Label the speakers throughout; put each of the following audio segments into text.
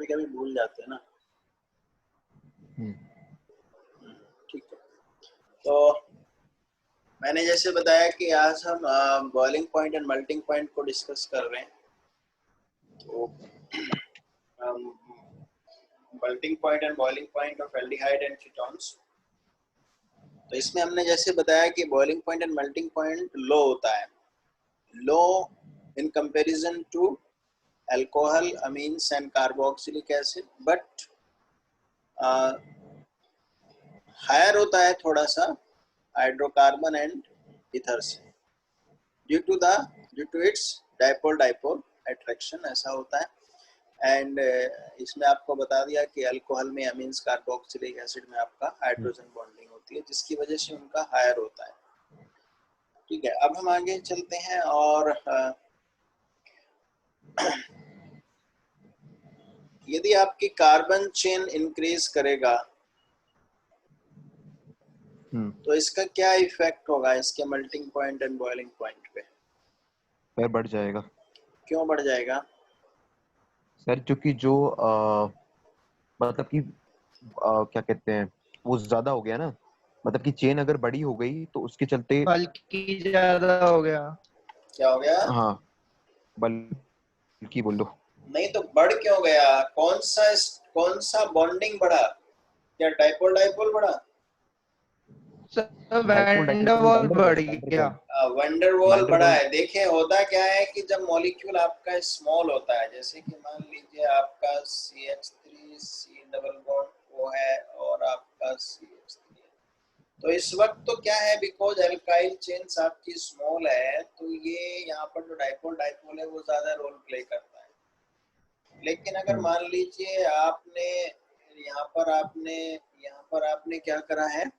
Speaker 1: कभी कभी भूल जाते हैं ना। ठीक है, तो मैंने जैसे बताया कि आज हम boiling point and melting point को डिस्कस कर रहे हैं। तो melting point and boiling point of aldehyde and ketones. तो इसमें हमने जैसे बताया कि boiling point and melting point low होता है, low in comparison to alcohol, amines and carboxylic acid, but higher होता है थोड़ा सा हाइड्रोकार्बन एंड ईथर से, due to its dipole dipole attraction, ऐसा होता है। एंड इसमें आपको बता दिया कि अल्कोहल में अमीन्स कार्बोक्सिलिक एसिड में आपका हाइड्रोजन बॉन्डिंग होती है, जिसकी वजह से उनका हायर होता है। ठीक है, अब हम आगे चलते हैं और यदि आपकी कार्बन चेन इंक्रीज करेगा तो इसका क्या इफेक्ट होगा इसके melting point and boiling point पे?
Speaker 2: सर बढ़ जाएगा।
Speaker 1: क्यों बढ़ जाएगा?
Speaker 2: सर क्योंकि जो मतलब कि क्या कहते हैं, वो ज्यादा हो गया ना, मतलब कि चेन अगर बड़ी हो गई तो उसके चलते
Speaker 3: बल्कि ज्यादा हो गया।
Speaker 1: क्या हो गया?
Speaker 2: हाँ, बल्कि बोल दो।
Speaker 1: नहीं तो बढ़ क्यों गया? कौन सा बॉन्डिंग बढ़ा? क्या डाइपोल डाइपोल बढ़ा?
Speaker 3: वैंडरवाल बढ़ गया।
Speaker 1: वंडरवॉल बढ़ा है। देखें, होता क्या है कि जब मॉलिक्यूल आपका स्मॉल होता है, जैसे कि मान लीजिए आपका CH3 C डबल बॉन्ड वो है और आपका CH3 है, तो इस वक्त तो क्या है, बिकॉज एल्काइल चेन्स आपकी स्मॉल है, तो ये यहाँ पर जो डाइपोल डाइपोल है वो ज्यादा रोल प्ले करता है। लेकिन अगर मान लीजिए आपने यहाँ पर आपने क्या करा है,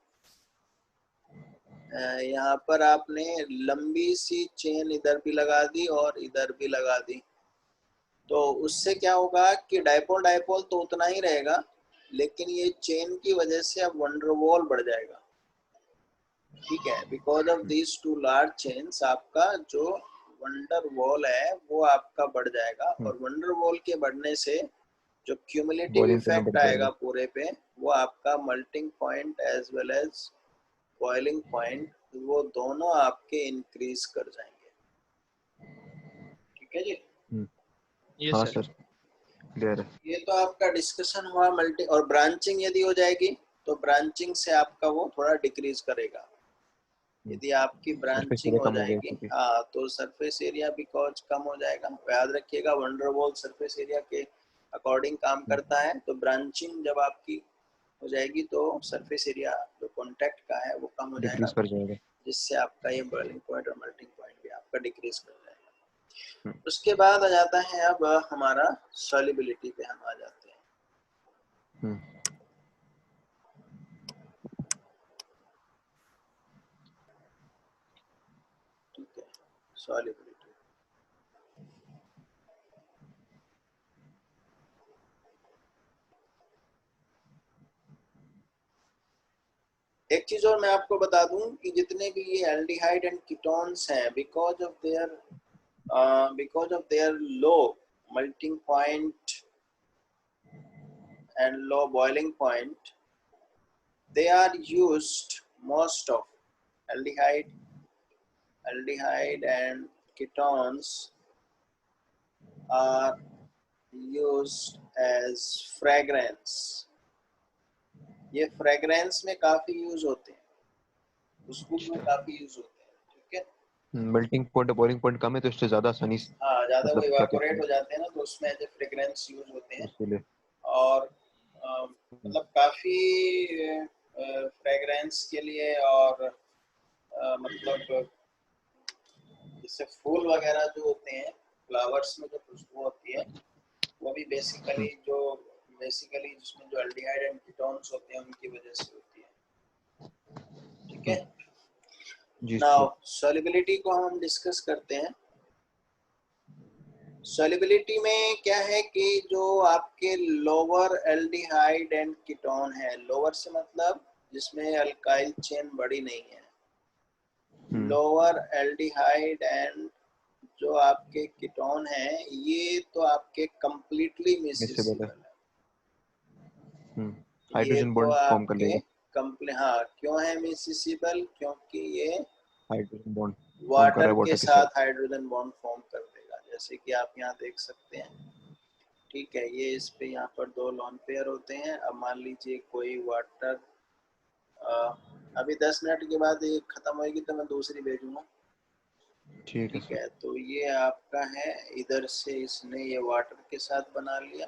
Speaker 1: यहाँ पर आपने लंबी सी चेन इधर भी लगा दी और इधर भी लगा दी, तो उससे क्या होगा कि डाइपोल डाइपोल तो उतना ही रहेगा, लेकिन ये चेन की वजह से अब वंडरवॉल बढ़ जाएगा। ठीक है, because of these two large chains आपका जो वंडरवॉल है वो आपका बढ़ जाएगा, और वंडरवॉल के बढ़ने से जो क्यूमुलेटिव इफेक्ट आएगा पूरे पे, वो आपका melting point as well as boiling point, वो दोनों आपके इंक्रीज कर जाएंगे। ठीक है जी?
Speaker 2: हाँ सर, क्लियर है।
Speaker 1: ये तो आपका डिस्कशन हुआ मल्टी। और ब्रांचिंग यदि हो जाएगी तो ब्रांचिंग से आपका वो थोड़ा डिक्रीज करेगा। यदि आपकी ब्रांचिंग हो जाएगी, हाँ, तो सरफेस एरिया बिकॉज कम हो जाएगा। याद रखिएगा, वंडरवॉल सरफेस एरिया के अकॉर्डिंग काम करता है, तो ब्रांचिंग जब आपकी हो जाएगी तो सरफेस एरिया जो कॉन्टैक्ट का है वो कम हो जाएगा, जिससे आपका ये बॉइलिंग पॉइंट और मेल्टिंग पॉइंट भी आपका डिक्रीज कर जाएगा। उसके बाद आ जाता है अब हमारा सॉल्युबिलिटी पे हम आ जाते हैं। ठीक है, सॉल्युबिलिटी। एक चीज और मैं आपको बता दूं कि जितने भी ये एल्डिहाइड एंड कीटोन्स हैं, because of their low melting point and low boiling point, they are used, most of aldehyde and ketones are used as fragrance. ये फ्रेग्रेंस में काफी यूज होते हैं, खुशबू में काफी यूज होते हैं। ठीक है,
Speaker 2: मेल्टिंग पॉइंट बॉइलिंग पॉइंट कम है तो इससे ज्यादा आसानी से
Speaker 1: ज्यादा वो
Speaker 2: मतलब
Speaker 1: इवापोरेट हो जाते हैं ना, तो उसमें एज ए फ्रेग्रेंस यूज होते हैं।
Speaker 2: इसलिए
Speaker 1: और मतलब काफी फ्रेग्रेंस के लिए, और मतलब जैसे फूल वगैरह जो होते हैं, फ्लावर्स में जो खुशबू होती है, वो भी बेसिकली जिसमें जो एल्डिहाइड एंड कीटोन्स होते हैं उनकी वजह से होती है। ठीक है, नाउ सॉल्युबिलिटी को हम डिस्कस करते हैं। सॉल्युबिलिटी में क्या है कि जो आपके लोअर एल्डिहाइड एंड कीटोन है, लोअर से मतलब जिसमें अल्काइल चेन बड़ी नहीं है, लोअर एल्डिहाइड एंड जो आपके कीटोन हैं, ये तो आपके कंप्लीटली मिससेबल है।
Speaker 2: हाइड्रोजन बॉन्ड फॉर्म कर लेगा।
Speaker 1: हाँ, क्यों है मिसिसिबल? क्योंकि ये
Speaker 2: हाइड्रोजन बॉन्ड फॉर्म कर रहा
Speaker 1: वाटर
Speaker 2: है
Speaker 1: के
Speaker 2: वाटर के
Speaker 1: साथ
Speaker 2: साथ।
Speaker 1: हाइड्रोजन बॉन्ड फॉर्म कर देगा, जैसे कि आप यहाँ देख सकते हैं। ठीक है, ये इस पे यहाँ पर 2 लोन पेयर होते हैं। अब मान लीजिए कोई वाटर, अभी 10 मिनट के बाद ये खत्म होगी तो मैं दूसरी भेजूंगा।
Speaker 2: ठीक है
Speaker 1: ठीक
Speaker 2: सर।
Speaker 1: है, तो ये आपका है, इधर से इसने ये वाटर के साथ बना लिया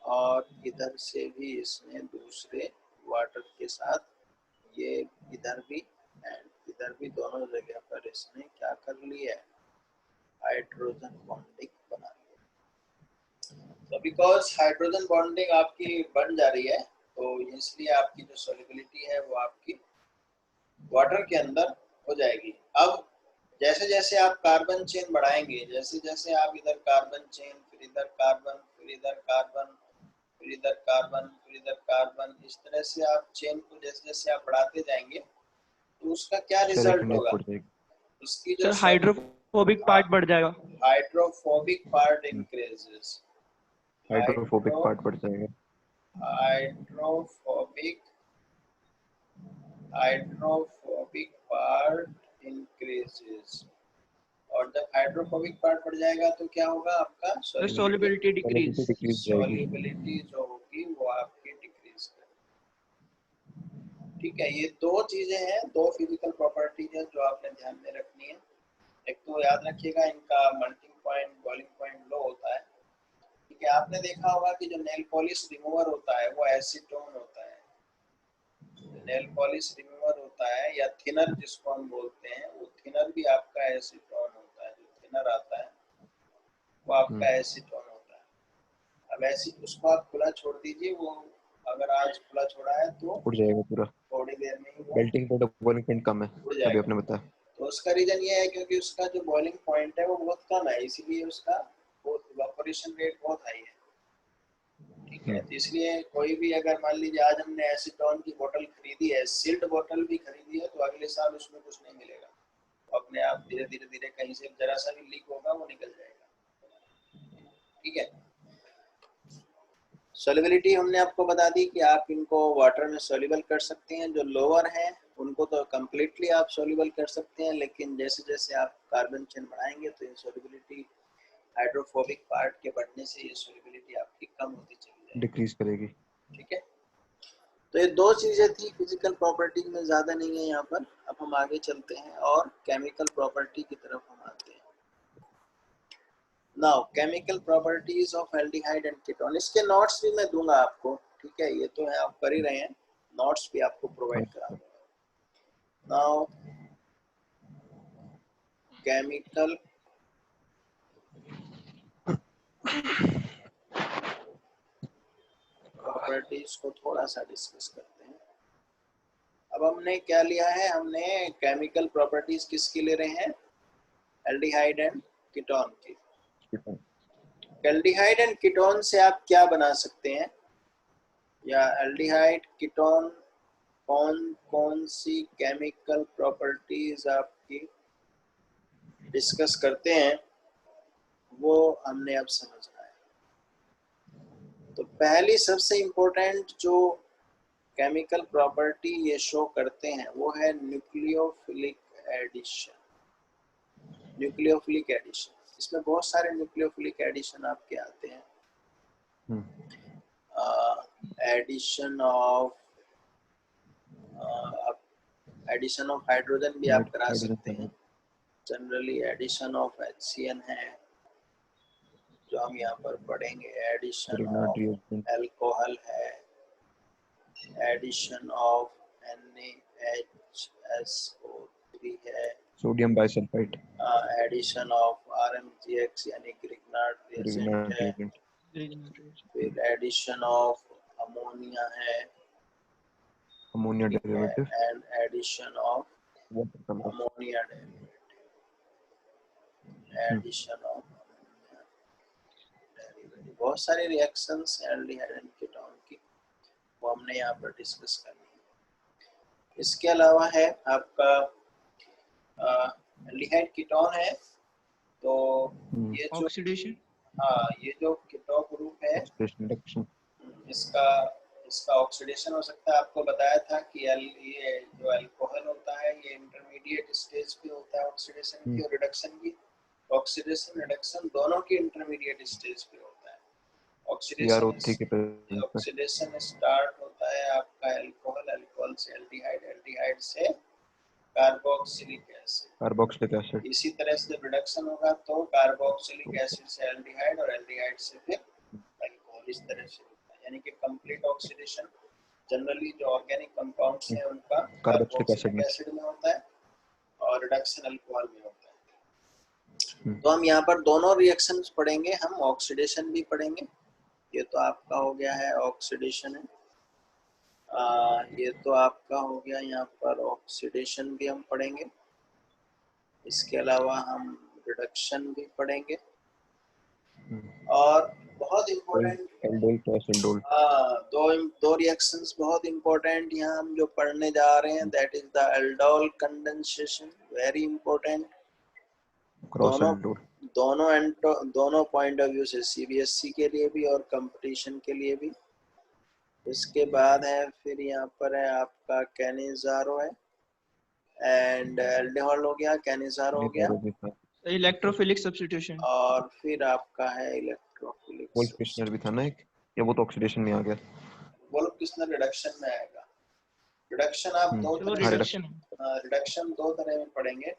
Speaker 1: और इधर से भी इसने दूसरे वाटर के साथ ये इधर भी एंड इधर भी, दोनों जगह पर इसने क्या कर लिया है, हाइड्रोजन बॉन्डिंग बना लिया। तो बिकॉज हाइड्रोजन बॉन्डिंग आपकी बन जा रही है, तो इसलिए आपकी जो सॉल्युबिलिटी है वो आपकी वाटर के अंदर हो जाएगी। अब जैसे जैसे आप कार्बन चेन बढ़ाएंगे, जैसे जैसे आप इधर कार्बन चेन, फिर इधर कार्बन, फिर इधर कार्बन, फिर इधर कार्बन, फिर इधर कार्बन, इस तरह से आप चेन को जैसे जैसे आप बढ़ाते जाएंगे तो उसका क्या रिजल्ट होगा, उसकी जो
Speaker 3: सर हाइड्रोफोबिक पार्ट बढ़ जाएगा।
Speaker 1: Hydrophobic part increases.
Speaker 2: Hydrophobic part बढ़ जाएगा।
Speaker 1: Hydrophobic part increases. और जब हाइड्रोफोबिक पार्ट बढ़ जाएगा तो क्या होगा, आपका
Speaker 3: सॉल्युबिलिटी डिक्रीज।
Speaker 1: सॉल्युबिलिटी जो होगी वो आपकी डिक्रीज करेगी। ठीक है, ये 2 चीजें हैं, 2 फिजिकल प्रॉपर्टीज हैं जो आपने ध्यान में रखनी है। एक तो याद रखिएगा, इनका melting point, boiling point low होता है। ठीक है, आपने देखा होगा कि जो नेल पॉलिश रिमूवर होता है वो एसीटोन होता है। नेल पॉलिश रिमूवर होता है या थिनर जिसको हम बोलते हैं, वो थिनर भी आपका एसीटोन होता है। जो थिनर आता है वो आपका एसीटोन होता है। अब ऐसी उसको आप खुला छोड़ दीजिए, वो अगर आज खुला छोड़ा है तो
Speaker 2: उड़ जाएगा पूरा,
Speaker 1: थोड़ी देर में ही वो
Speaker 2: मेल्टिंग पॉइंट और बॉइलिंग पॉइंट कम है,
Speaker 1: उड़
Speaker 2: अभी
Speaker 1: जाएगा।
Speaker 2: आपने बताया।
Speaker 1: तो उसका रीजन ये है क्योंकि उसका जो बॉइलिंग पॉइंट है वो बहुत कम है, इसीलिए उसका इवेपोरेशन रेट बहुत हाई है। ठीक है, तो इसलिए कोई भी, अगर मान लीजिए आज हमने एसीटोन की बोतल खरीदी है, सील्ड बोतल भी खरीदी है, तो अगले साल उसमें कुछ नहीं मिलेगा, अपने आप धीरे धीरे कहीं से जरा सा भी लीक होगा वो निकल जाएगा। ठीक है, सॉल्युबिलिटी हमने आपको बता दी कि आप इनको वाटर में सॉल्युबल कर सकते हैं। जो लोअर हैं उनको तो कम्प्लीटली आप सॉल्युबल कर सकते हैं, लेकिन जैसे जैसे आप कार्बन चेन बढ़ाएंगे तो ये सॉल्युबिलिटी हाइड्रोफोबिक पार्ट के बढ़ने से ये सॉल्युबिलिटी आपकी कम होती चली जाएगी,
Speaker 2: डिक्रीज करेगी।
Speaker 1: ठीक है, तो ये 2 चीजें थी फिजिकल प्रॉपर्टी में, ज्यादा नहीं है यहाँ पर। अब हम आगे चलते हैं और केमिकल प्रॉपर्टी की तरफ हम आते हैं। Now chemical properties of aldehyde and ketone, इसके नोट्स भी मैं दूंगा आपको। ठीक है, ये तो है आप कर ही रहे हैं, नोट्स भी आपको प्रोवाइड करा दूंगा। नाउ केमिकल प्रॉपर्टीज को थोड़ा सा डिस्कस करते हैं। अब हमने क्या लिया है, हमने केमिकल प्रॉपर्टीज किसकी ले रहे हैं, एल्डिहाइड एंड कीटोन की। एल्डिहाइड एंड कीटोन से आप क्या बना सकते हैं, या एल्डिहाइड कीटोन कौन कौन सी केमिकल प्रॉपर्टीज आपकी डिस्कस करते हैं, वो हमने अब समझना है। तो पहली सबसे इम्पोर्टेंट जो केमिकल प्रॉपर्टी ये शो करते हैं वो है न्यूक्लियोफिलिक एडिशन। न्यूक्लियोफिलिक एडिशन, इसमें बहुत सारे न्यूक्लियोफिलिक एडिशन आपके आते हैं। एडिशन ऑफ हाइड्रोजन भी आप करा सकते हैं। जनरली एडिशन ऑफ HCN है जो हम यहाँ पर पढ़ेंगे, एडिशन ऑफ अल्कोहल है, एडिशन ऑफ NaHSO3 है,
Speaker 2: sodium bisulphide,
Speaker 1: addition of RMGX यानी ग्रिग्नार्ड रिएजेंट है, फिर एडिशन ऑफ अमोनिया है,
Speaker 2: ammonia derivative
Speaker 1: and addition of ammonia derivative, addition of derivative. बहुत सारे रिएक्शंस हैं एल्डिहाइड एंड कीटोन की, वो हमने यहाँ पर डिस्कस करनी है। इसके अलावा है आपका एल्डिहाइड कीटोन है, तो ये जो
Speaker 3: ऑक्सीडेशन,
Speaker 1: हाँ, ये जो कीटो ग्रुप है, इसका इसका ऑक्सीडेशन हो सकता है। आपको बताया था कि ये जो अल्कोहल होता है ये इंटरमीडिएट स्टेज पे होता है ऑक्सीडेशन की और रिडक्शन की। ऑक्सीडेशन रिडक्शन दोनों की इंटरमीडिएट स्टेज पे होता है।
Speaker 2: CrO3 के presence में।
Speaker 1: ऑक्सीडेशन स्टार्ट होता है आपका अल्कोहल से एल्डिहाइड से कार्बोक्सिलिक एसिड।
Speaker 2: Carboxylic acid.
Speaker 1: इसी तरह से रिडक्शन होगा तो कार्बोक्सिलिक एसिड से एल्डिहाइड और एल्डिहाइड से फिर अल्कोहल। इस तरह से होता है, यानी कि कंप्लीट ऑक्सीडेशन जनरली जो ऑर्गेनिक कंपाउंड्स हैं उनका कार्बोक्सिलिक एसिड में होता है और रिडक्शन अल्कोहल में होता है। तो हम यहाँ पर दोनों रिएक्शंस पढ़ेंगे, हम ऑक्सीडेशन भी पढ़ेंगे। ये तो आपका हो गया है ऑक्सीडेशन है, ये तो आपका हो गया यहाँ पर ऑक्सीडेशन भी हम पढ़ेंगे। इसके अलावा हम रिडक्शन भी पढ़ेंगे और बहुत इम्पोर्टेंट दो रिएक्शंस बहुत इम्पोर्टेंट यहाँ हम जो पढ़ने जा रहे हैं, that is the aldol condensation, very important. दोनों पॉइंट ऑफ व्यू से, सीबीएसई के लिए भी और कंपटीशन के लिए भी। इसके बाद है फिर यहाँ पर है आपका कैनिजारो है एंड एल्डिहाइड हो गया, कैनिजारो हो गया,
Speaker 3: इलेक्ट्रोफिलिक सब्स्टिट्यूशन,
Speaker 1: और फिर आपका है इलेक्ट्रोफिलिक।
Speaker 2: वोल्फ-किस्चनर भी था ना एक, या वो तो ऑक्सीडेशन में आ गया।
Speaker 1: वोल्फ-किस्चनर रिडक्शन में आएगा। रिडक्शन आप रिडक्शन दो तरह में पढ़ेंगे।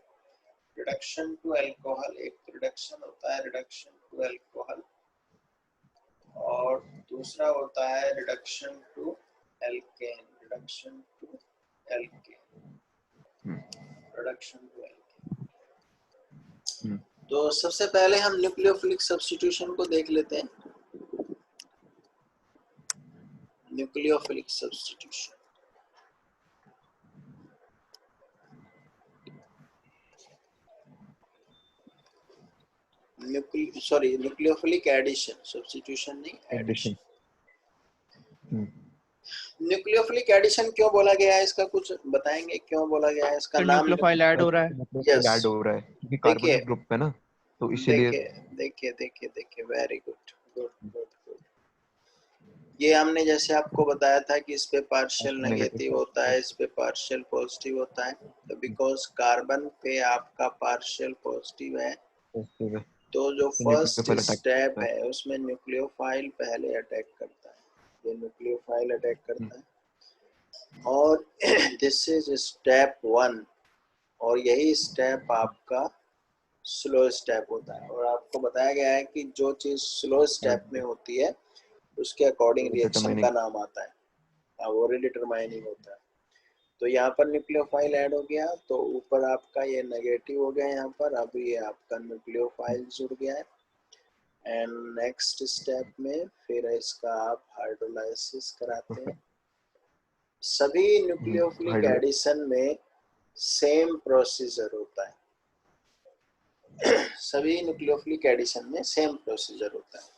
Speaker 1: रिडक्शन टू अल्कोहल, एक रिडक्शन होता है रिडक्शन टू अल्कोहल और दूसरा होता है reduction to alkane. Reduction to alkane, reduction to alkane. तो सबसे पहले हम न्यूक्लियोफिलिक सब्स्टिट्यूशन को देख लेते हैं। Nucleophilic substitution, nucleophilic addition, substitution नहीं, एडिशन। न्यूक्लियोफिलिक एडिशन क्यों बोला गया है, इसका कुछ बताएंगे क्यों बोला गया है इसका नाम?
Speaker 3: न्यूक्लियोफाइल ऐड हो रहा है,
Speaker 2: यस ऐड हो रहा है क्योंकि कार्बोनिल ग्रुप है ना, तो इसीलिए।
Speaker 1: देखिए very good good good good. ये हमने जैसे आपको बताया था कि इस पे पार्शियल नेगेटिव होता है, इस पे पार्शियल पॉजिटिव होता है, तो बिकॉज कार्बन पे आपका पार्शियल पॉजिटिव है तो जो फर्स्ट स्टेप है उसमें न्यूक्लियोफाइल पहले अटैक करता है, ये न्यूक्लियोफाइल अटैक करता है और दिस इज स्टेप 1 और यही स्टेप आपका स्लो स्टेप होता है। और आपको बताया गया है कि जो चीज स्लो स्टेप में होती है उसके अकॉर्डिंग रिएक्शन का नाम आता है, वो डिटरमाइनिंग होता है। तो यहाँ पर न्यूक्लियोफाइल ऐड हो गया तो ऊपर आपका ये नेगेटिव हो गया, यहाँ पर अब ये आपका न्यूक्लियोफाइल जुड़ गया है एंड नेक्स्ट स्टेप में फिर इसका आप हाइड्रोलाइसिस कराते हैं। सभी न्यूक्लियोफिलिक एडिशन में सेम प्रोसीजर होता है, सभी न्यूक्लियोफिलिक एडिशन में सेम प्रोसीजर होता है।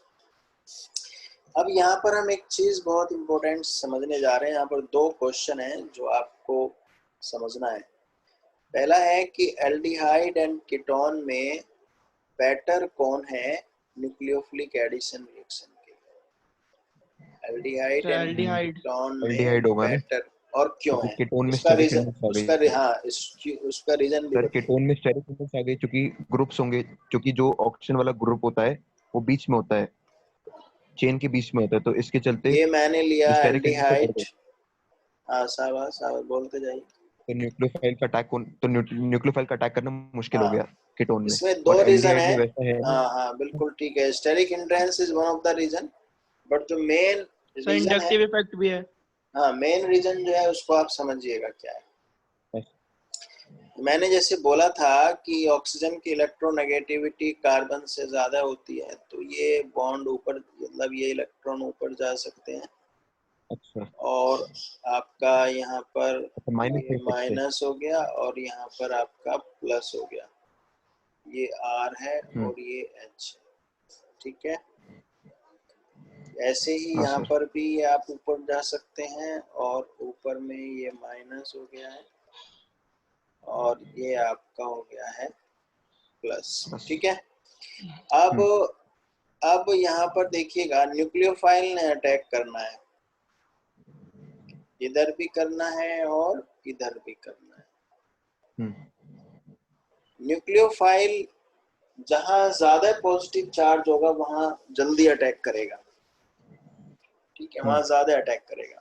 Speaker 1: अब यहाँ पर हम एक चीज बहुत इंपॉर्टेंट समझने जा रहे हैं। यहाँ पर दो क्वेश्चन हैं जो आपको समझना है। पहला है कि एल्डिहाइड एंड कीटोन में बेटर कौन है न्यूक्लियोफिलिक एडिशन रिएक्शन के? एल्डिहाइड एंड कीटोन में बेटर, और क्यों है?
Speaker 2: कीटोन में
Speaker 1: उसका रीजन, उसका रीजन भी
Speaker 2: सर कीटोन में स्टेरिक एलिमेंट्स आ गए क्योंकि ग्रुप्स होंगे, क्योंकि जो ऑक्सीजन वाला ग्रुप होता है वो बीच में होता है, चेन के बीच में होता है, तो इसके चलते
Speaker 1: ये मैंने लिया एल्डिहाइड। हाँ शाबाश बोलते जाइए।
Speaker 2: तो न्यूक्लियोफाइल का अटैक करना मुश्किल हो गया कीटोन में।
Speaker 1: इसमें दो रीजन है।
Speaker 2: वैसा है
Speaker 1: हाँ बिल्कुल ठीक है, steric hindrance is one of the reason, but जो मेन रीजन
Speaker 3: इंडक्टिव इफेक्ट भी है।
Speaker 1: हाँ मेन रीजन जो है उसको आप समझिएगा क्या है। मैंने जैसे बोला था कि ऑक्सीजन की इलेक्ट्रोनेगेटिविटी कार्बन से ज्यादा होती है, तो ये बॉन्ड ऊपर, मतलब ये इलेक्ट्रॉन ऊपर जा सकते हैं।
Speaker 2: अच्छा।
Speaker 1: और आपका यहाँ पर माइनस हो गया और यहाँ पर आपका प्लस हो गया, ये R है और ये H, ठीक है। ऐसे ही यहाँ पर भी आप ऊपर जा सकते हैं और ऊपर में ये माइनस हो गया है और ये आपका हो गया है प्लस, ठीक है। अब यहाँ पर देखिएगा न्यूक्लियोफाइल ने अटैक करना है, इधर भी करना है और इधर भी करना है। न्यूक्लियोफाइल जहां ज्यादा पॉजिटिव चार्ज होगा वहां जल्दी अटैक करेगा, ठीक है, वहां ज्यादा अटैक करेगा।